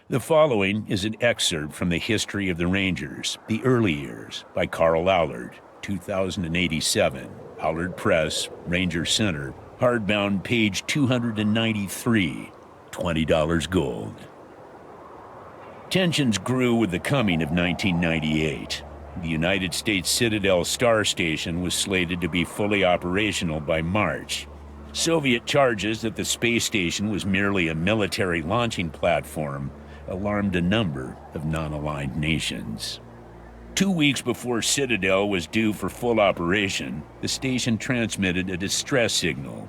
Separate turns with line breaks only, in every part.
The following is an excerpt from The History of the Rangers, The Early Years, by Carl Allard, 2087, Allard Press, Ranger Center, hardbound page 293, $20 gold. Tensions grew with the coming of 1998. The United States Citadel Star Station was slated to be fully operational by March. Soviet charges that the space station was merely a military launching platform alarmed a number of non-aligned nations. 2 weeks before Citadel was due for full operation, the station transmitted a distress signal.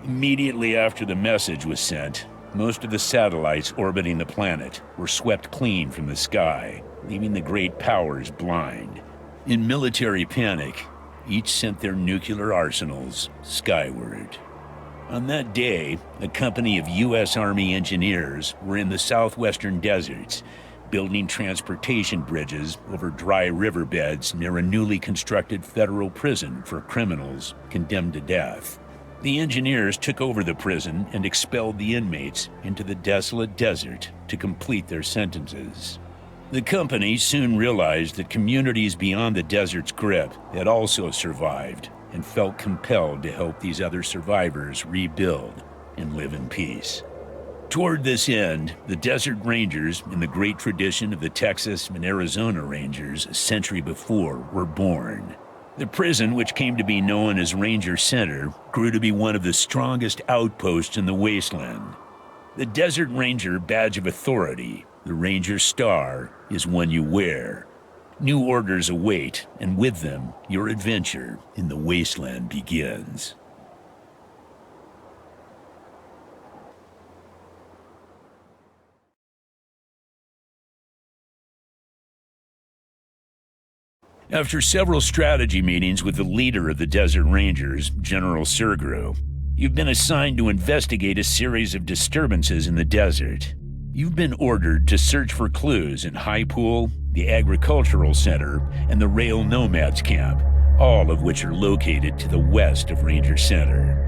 Immediately after the message was sent, most of the satellites orbiting the planet were swept clean from the sky, leaving the great powers blind. In military panic, each sent their nuclear arsenals skyward. On that day, a company of U.S. Army engineers were in the southwestern deserts, building transportation bridges over dry riverbeds near a newly constructed federal prison for criminals condemned to death. The engineers took over the prison and expelled the inmates into the desolate desert to complete their sentences. The company soon realized that communities beyond the desert's grip had also survived and felt compelled to help these other survivors rebuild and live in peace. Toward this end, the Desert Rangers, in the great tradition of the Texas and Arizona Rangers a century before, were born. The prison, which came to be known as Ranger Center, grew to be one of the strongest outposts in the Wasteland. The Desert Ranger badge of authority, the Ranger Star, is one you wear. New orders await, and with them, your adventure in the Wasteland begins. After several strategy meetings with the leader of the Desert Rangers, General Sergro, you've been assigned to investigate a series of disturbances in the desert. You've been ordered to search for clues in High Pool, the Agricultural Center, and the Rail Nomads Camp, all of which are located to the west of Ranger Center.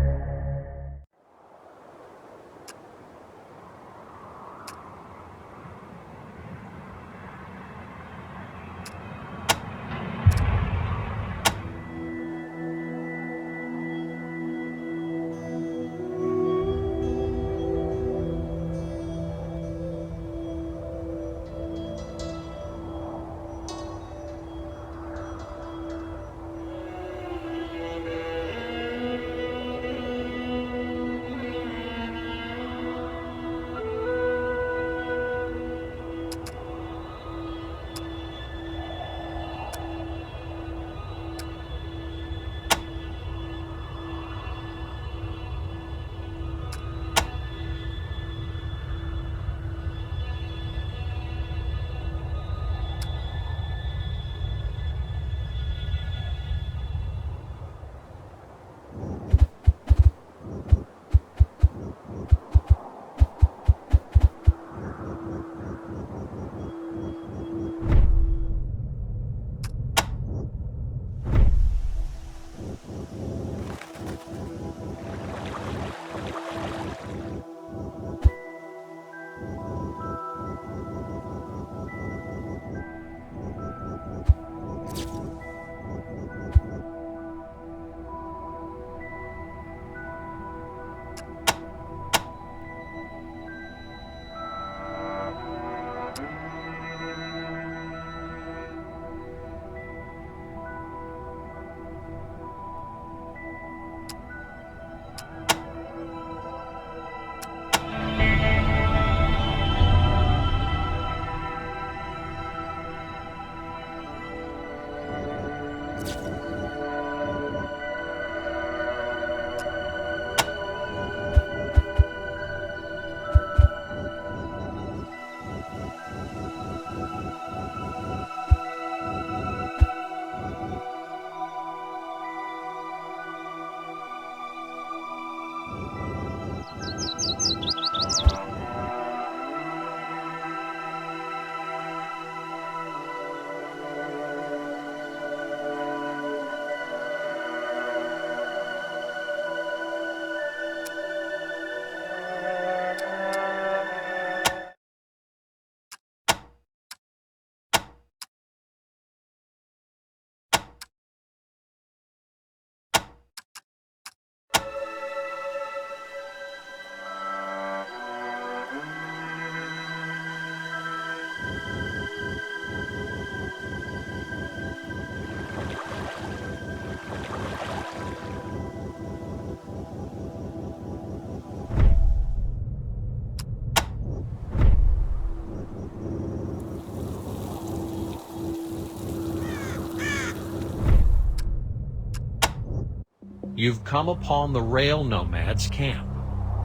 you've come upon the rail nomads' camp.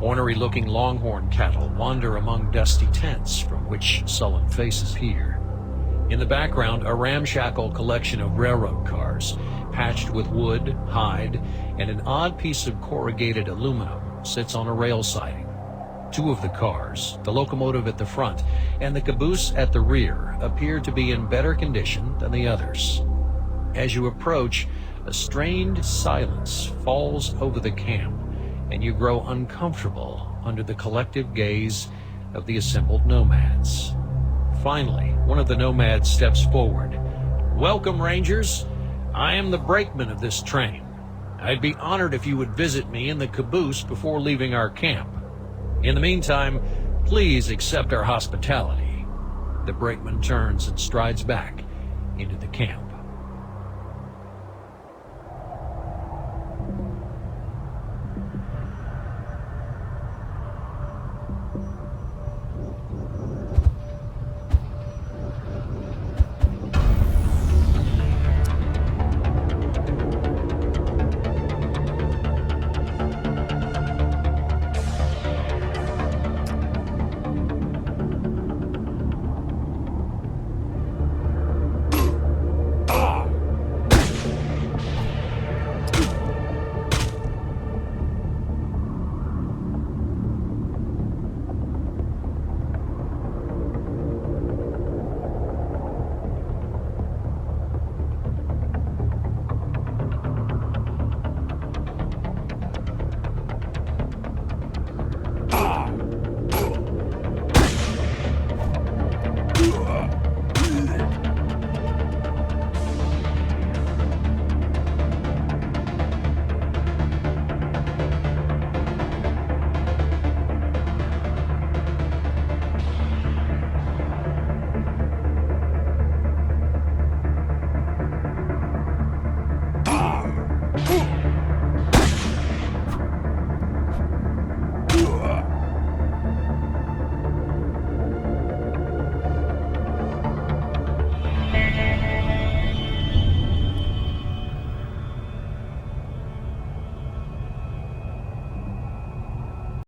Ornery-looking longhorn cattle wander among dusty tents from which sullen faces peer. In the background, a ramshackle collection of railroad cars, patched with wood, hide, and an odd piece of corrugated aluminum, sits on a rail siding. Two of the cars, the locomotive at the front and the caboose at the rear, appear to be in better condition than the others. As you approach, a strained silence falls over the camp, and you grow uncomfortable under the collective gaze of the assembled nomads. Finally, one of the nomads steps forward. "Welcome, Rangers. I am the brakeman of this train. I'd be honored if you would visit me in the caboose before leaving our camp. In the meantime, please accept our hospitality." The brakeman turns and strides back into the camp.